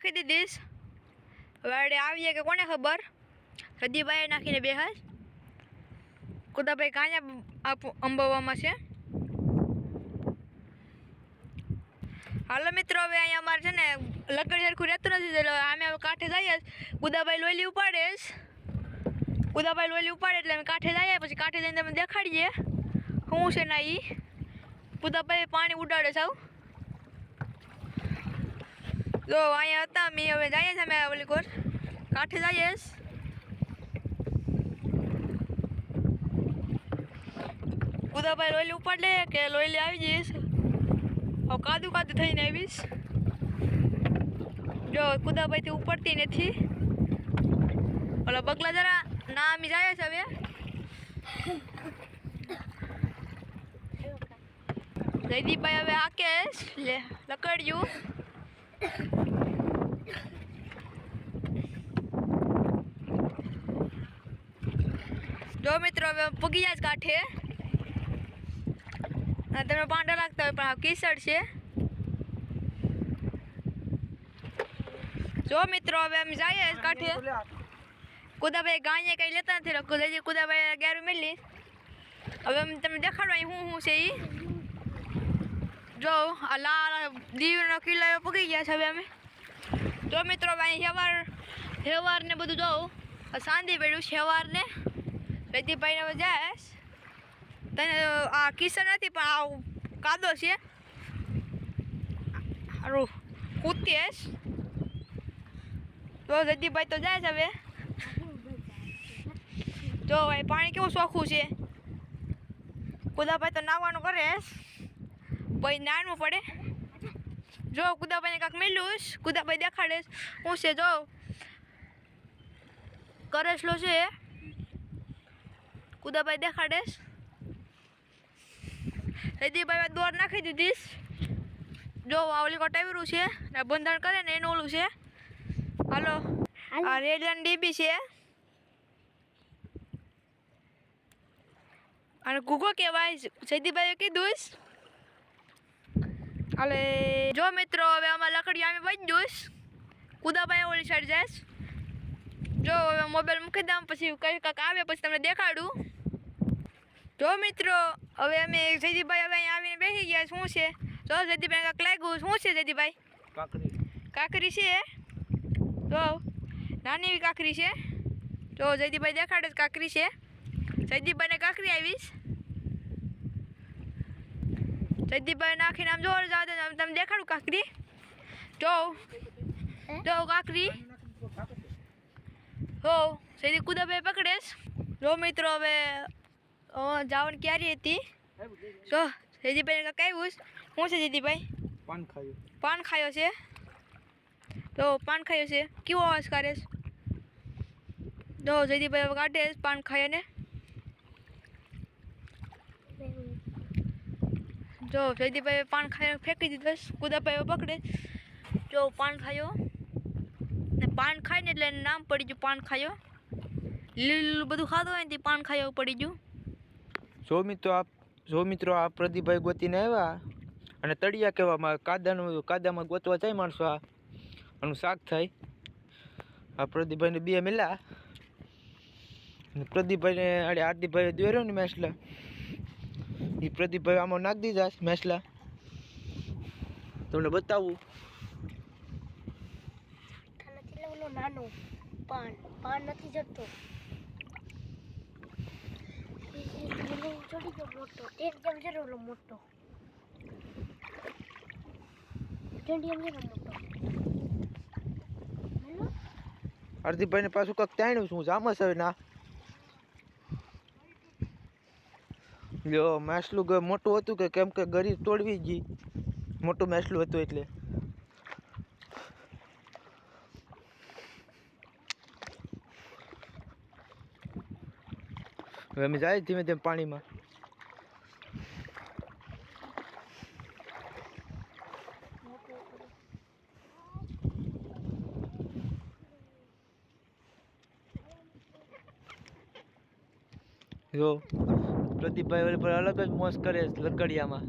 નાખી દીધીશ. વાડે આવીએ કે કોને ખબર. સદીભાઈ નાખીને બેહાશ. કુદાભાઈ કાંયા અંબાવામાં છે. હાલો મિત્રો, હવે અહીંયા અમારે છે ને લકડી સરખું રહેતું નથી એટલે અમે હવે કાંઠે જઈએ. કુદાભાઈ લોયલી ઉપાડે એટલે અમે કાંઠે જઈએ. પછી કાંઠે જઈને તમે દેખાડીએ શું છે ના ઈ. કુદાભાઈ પાણી ઉડાડે સાવ. જો અહીંયા હતા અમે, હવે જઈએ છીએ અમે ઓલી કોર કાંઠે જઈએ. કુદાભાઈ લોયલી ઉપાડે કે લોયલી આવી જઈશ. હવે કાદુ થઈને આવીશ. જો કુદાભાઈથી ઉપડતી નથી. ઓલા બગલા જરા ના અમે જાય છે હવે. જયદીપભાઈ હવે હાકે લે લકડ્યું. જો મિત્રો હવે પૂગી જાય કાંઠે. અને તમે પાંડા લાગતા હોય પણ કિસડ છે. જો મિત્રો હવે અમે જઈએ કાંઠે. કુદાભાઈ ગાઈએ કંઈ લેતા નથી. કુદાભાઈ ગેરું મેલી. હવે અમે તમને દેખાડો અહીં શું છે એ. જો આ લાલ દીવનો કિલ્લો પગી ગયા છે હવે અમે. જો મિત્રો અહીં હેવાર ને બધું જોઉં સાંધી પડ્યું છે. હેવાર ને રતિભાઈને હવે જાય. તને આ કિસ્સા નથી પણ આ કાદો છે. સારું કૂદતીશ. તો જયદીપભાઈ તો જાય છે હવે. જો ભાઈ પાણી કેવું ચોખ્ખું છે. કુદાભાઈ તો નાવાનું કરે પછી નાનું પડે. જો કુદાભાઈને કાંક મેલું. કુદાભાઈ દેખાડે હું છે. જો કરેસલો છે. કુદાભાઈ દેખાડે. જયદીપભાઈ દોર નાખી દીધીશ. જો ઓલી કટાવ્યું છે ને બંધણ કરે ને એનું ઓલું છે. હાલો આ રેડિયન ડીબી છે અને ગુગો કહેવાય. જયદીપભાઈએ કીધું. હાલે જો મિત્રો હવે આમાં લકડી અમે બચી જોઈશ. કુદાભાઈ ઓલી સાઈડ જાય. જો હવે મોબાઈલ મૂકી દઉં પછી કઈ કાંક આવે પછી તમને દેખાડું. જો મિત્રો હવે અમે જયદીપભાઈ હવે અહીંયા આવીને બેસી ગયા. શું છે? જો જયદીપભાઈ કાંક લાગ્યું. શું છે જયદીપભાઈ? કાકરી છે. જો નાની એવી કાકરી છે. જો જયદીપભાઈ દેખાડે કાકરી છે. જયદીપભાઈને કાકરી આવીશ. જયદીપભાઈ નાખીને આમ જોર જાવ તમે દેખાડું કાકરી. જો કાકરી. હો જયદીપ કુદાભાઈ પકડેશ. જો મિત્રો હવે જવાની ક્યારે હતી. જો જયદીપભાઈને કાંક આવ્યું. શું છે જયદીપભાઈ? પાન ખાયો છે. તો પાન ખાયો છે. કેવો અવાજ કરે છે? જો જયદીપભાઈ હવે કાઢે પાન ખાયો ને. જો જયદીપભાઈ પાન ખાયો ફેંકી દીધો. કુદાભાઈ પકડે. જો પાન ખાયો ને પાન ખાઈને એટલે એનું નામ પડી ગયું પાન ખાયો. લીલું બધું ખાધું હોય ને પાન ખાયો પડી ગયું. જો મિત્રો આ પ્રદીપભાઈ ગોતીને આવ્યા અને તળિયા કહેવામાં કાદામાં ગોતવા જાય માણસો. આનું શાક થાય. આ પ્રદીપભાઈને બે મેલા. પ્રદીપભાઈને આડે આરતીભાઈ દોર્યો ને મેસલા. એ પ્રદીપભાઈ આમાં નાખી દીધા મેસલા. તમને બતાવું. નાનો પાન નથી જડતો. ચડી ગયો મોટો. એક જેમ જરૂર મોટો. હાર્દિકભાઈને પાછું કંઈક તાણ્યું છું જામસ હવે ના. લ્યો મેસલું મોટું હતું કે કેમ કે ગરી તોડવી ગઈ. મોટું મેસલું હતું એટલે. હવે અમે જાય ધીમે ધીમે પાણીમાં. જો પ્રદીપભાઈ ઓલી પર અલગ જ મોજ કરે લકડિયામાં.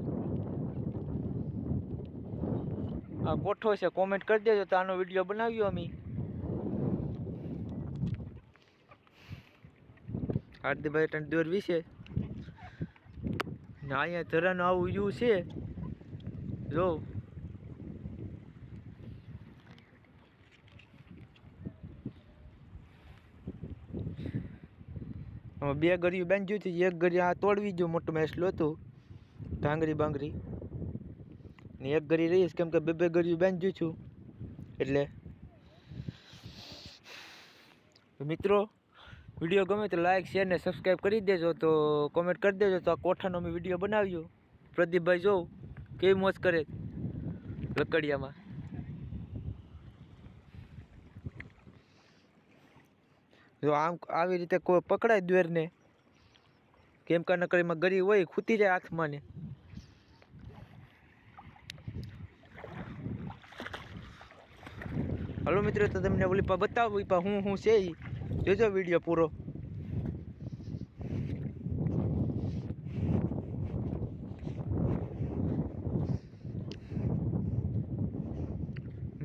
આ કોઠો છે કોમેન્ટ કરી દેજો તો આનો વિડીયો બનાવ્યો અમે. હાર્દિકભાઈ તને દોર વિશે ને અહીંયા જરાનું આવું વ્યૂ છે જો. બે ગળિયું બાંધ્યું હતું, એક ગળી આ તોડવી જો મોટું મેસલું હતું ઢાંગરી બાંગરી ને એક ગળી રહીશ કેમ કે બે ગળિયું બાંધ્યું છું એટલે. મિત્રો વિડીયો ગમે તો લાઈક શેર ને સબસ્ક્રાઈબ કરી દેજો, તો કોમેન્ટ કરી દેજો. તો આ કોઠાનો મેં વિડીયો બનાવ્યો. પ્રદીપભાઈ જોઉં કેવી મોજ કરે લકડિયામાં. જો આમ આવી રીતે કોઈ પકડાય દ્વેરને કેમ કે નકરીમાં ગરી હોય ખૂતી જાય હાથમાં ને. હલો મિત્રો, તો તમને ઓલી પા બતાવું પા હું છે ઈ જોજો વિડીયો પૂરો.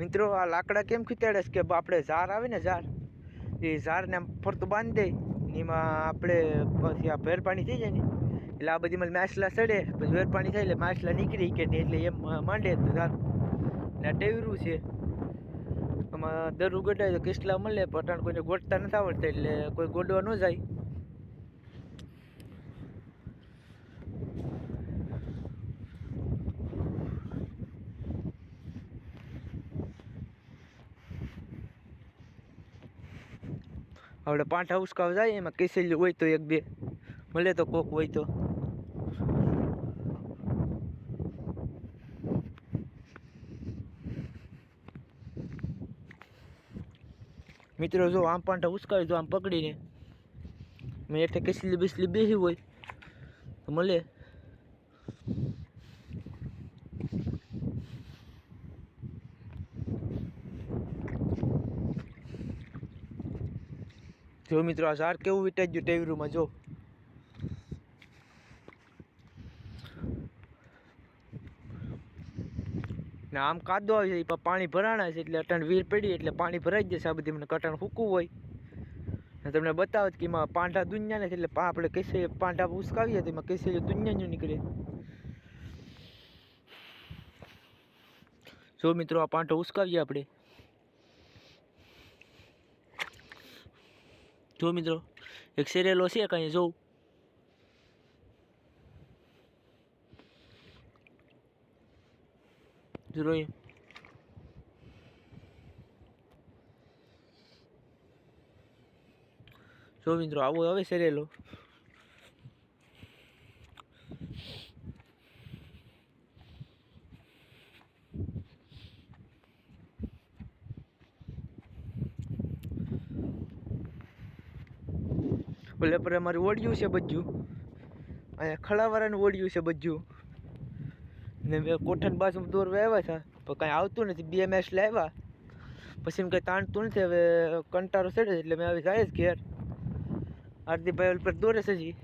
મિત્રો આ લાકડા કેમ ખીચાડે છે કે આપણે ઝાર આવે ને ઝાર, એ ઝારને આમ ફરતું બાંધી દઈ એમાં આપણે પછી આ ભેર પાણી થઈ જાય ને એટલે આ બધી માછલા ચડે પછી ભેર પાણી થાય એટલે માછલા નીકળી કે નહીં એટલે એમ માંડે તો ઝાર ને ટેવરું છે. આમાં દરું ગોટાય તો કિસલા મળે પટાણ કોઈને ગોટતા નથી આવડતા એટલે કોઈ ગોડવા ન જાય. આપણે પાંઠા ઉસકાવ જાય એમાં કેસેલી હોય તો એક બે મળે તો કોક હોય તો. મિત્રો જો આમ પાંઠા ઉસકાવી જો આમ પકડીને મેં એટલે કેસલી બેસલી બેસી હોય તો મળે. જો મિત્રો આ ઝાડ કેવું વીટાઈ ગયું ટેવરુમાં જો. ને આમ કાદો આવી જાય પણ પાણી ભરાણા છે એટલે અટાણ વીર પડી એટલે પાણી ભરાઈ જશે. આ બધી મને કટાણ ફૂકવું હોય ને તમને બતાવો કે એમાં પાંઠા દુનિયા નથી એટલે આપણે કેસે પાંઠા ઉસકાવીએ તો એમાં કેસે દુનિયા નીકળે. જો મિત્રો આ પાંઠો ઉસકાવીએ આપણે. જો મિત્રો એક સેરેલો છે કાંઈ જોઉં. જોઈએ જો મિત્રો આવો હવે સેરેલો. ઓલે પર અમારું ઓડિયું છે બધું, અહીંયા ખડાવાળાનું ઓડિયું છે બધું ને મેં કોઠાની બાજુ દોરવા આવ્યા હતા પણ કાંઈ આવતું નથી. બે મેચ લાવ્યા પછી એમ કંઈ તાણતું નથી. હવે કંટાળો ચડે એટલે મેં હવે જાય જ ઘેર. હાર્દિકભાઈ ઓલ પર દોરે છે હજી.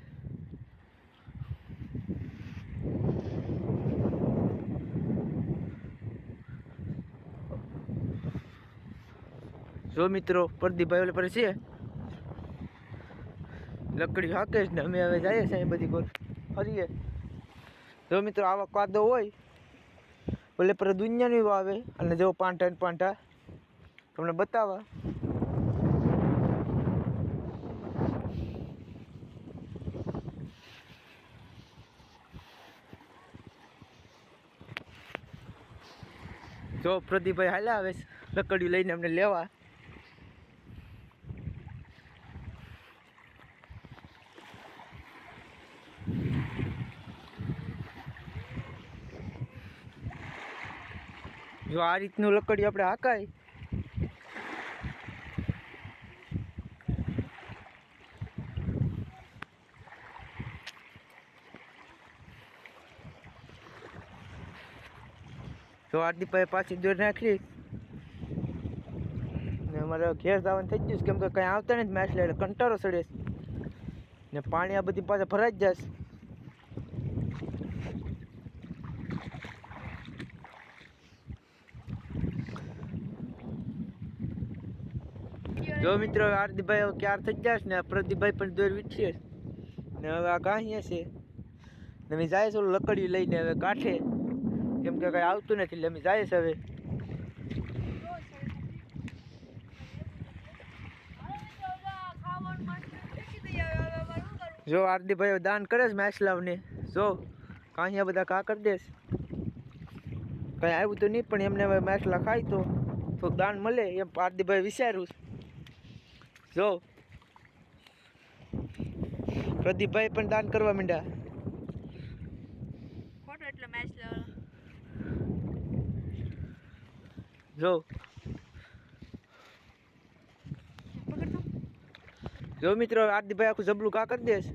જો મિત્રો પ્રદીપભાઈ ઓલે પર છે લકડી હાકે જ ને અમે હવે જઈએ છીએ બધી કોલ ફરીએ. જો મિત્રો આવા કાદો હોય ઓલે પર દુનિયાની આવે અને જો પાંઠા ને પાંઠા તમને બતાવવા. જો પ્રદીપભાઈ હાલ્યા આવે લકડી લઈને અમને લેવા. જો આ રીતનું લકડી આપણે હાકાય તો હાર્દિકભાઈ પાછી દોર નાખી ને અમારે ઘેર જવાનું થઈ ગયું કેમ કે કંઈ આવતા નથી મેચ એટલે કંટાળો ચડે ને પાણી આ બધી પાછા ભરાઈ જ જશે. જો મિત્રો હાર્દિકભાઈ હવે ક્યાર થઈ જશે ને પ્રદીપભાઈ પણ દોર વીટશે ને હવે આ કાંઈ છે ને અમે જાય છે લકડી લઈને હવે કાંઠે કેમ કે કાંઈ આવતું નથી એટલે અમે જાય છે હવે જો હાર્દિકભાઈ દાન કરે છે માછલાવને જો કાંઈ બધા કા કરી દેશ કંઈ આવ્યું તો નહીં પણ એમને હવે માછલા ખાય તો થોડુંક દાન મળે એમ હાર્દિકભાઈ વિચાર્યું જો પ્રદીપભાઈ પણ દાન કરવા માંડ્યા ખોટો એટલે મેચ લેવાનો જો જો મિત્રો હાર્દિકભાઈ આખું જબલું કા કરી દેશ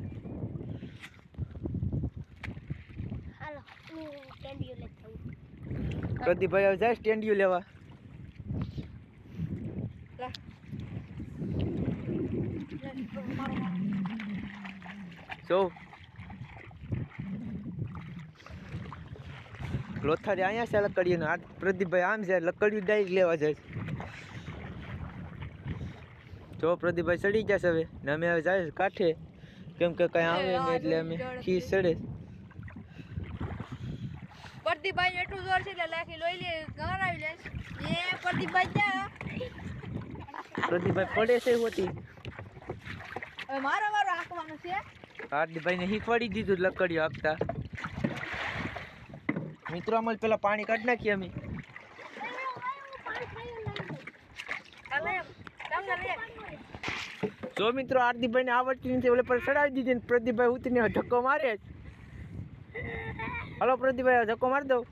હાલો હું કેન્ડીઓ લેતા આવું પ્રદીપભાઈ હવે જાય સ્ટેન્ડિયું લેવા જો લોથારી અહીંયા છે લકડીયું આ પ્રદીપભાઈ આમ છે લકડીયું ડાયરેક્ટ લેવા જાય જો પ્રદીપભાઈ ચડી જશે હવે ને અમે હવે જાય કાંઠે કેમ કે કઈ આવે ને એટલે અમે ખીસ ચડે પ્રદીપભાઈ એટલું જોર છે એટલે લાખી લોહી લે ઘર આવી જાય એ પ્રદીપભાઈ જા પ્રદીપભાઈ પડે છે હોતી હવે મારો વારો આંકવાનો છે હાર્દિકભાઈને શીખવાડી દીધું લકડીઓ આપતા મિત્રો અમલ પેલા પાણી કાઢી નાખીએ અમે જો મિત્રો હાર્દિકભાઈને આવડતી નથી ઓલે પર ચડાવી દીધી ને પ્રદીપભાઈ ઉતરીને ધક્કો મારે હલો પ્રદીપભાઈ ધક્કો મારી દઉં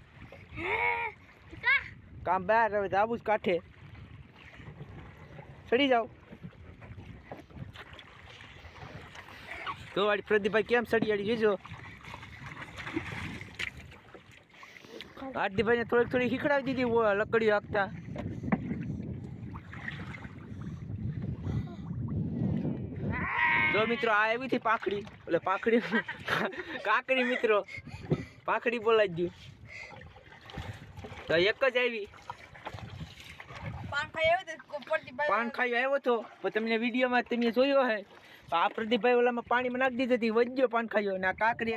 કામ બહાર હવે આવું જ કાંઠે ચડી જાઓ તો વાળી પ્રદીપભાઈ કેમ ચડી જોજો હાર્દિકભાઈને થોડીક શીખડાવી દીધી લકડીઓ હાંકતા જો મિત્રો આ એવી થી પાખડી એટલે પાખડી કાકડી મિત્રો પાખડી બોલાઈ ગયું તો એક જ આવી પાન ખાઈ આવ્યો તો પ્રદીપભાઈ પાન ખાઈ આવ્યો તો પણ તમને વિડીયોમાં તમે જોયો હે આ પ્રદીપભાઈ ઓલામાં પાણીમાં નાખી દીધી હતી વજ્યો પાન ખાયો અને આ કાકડી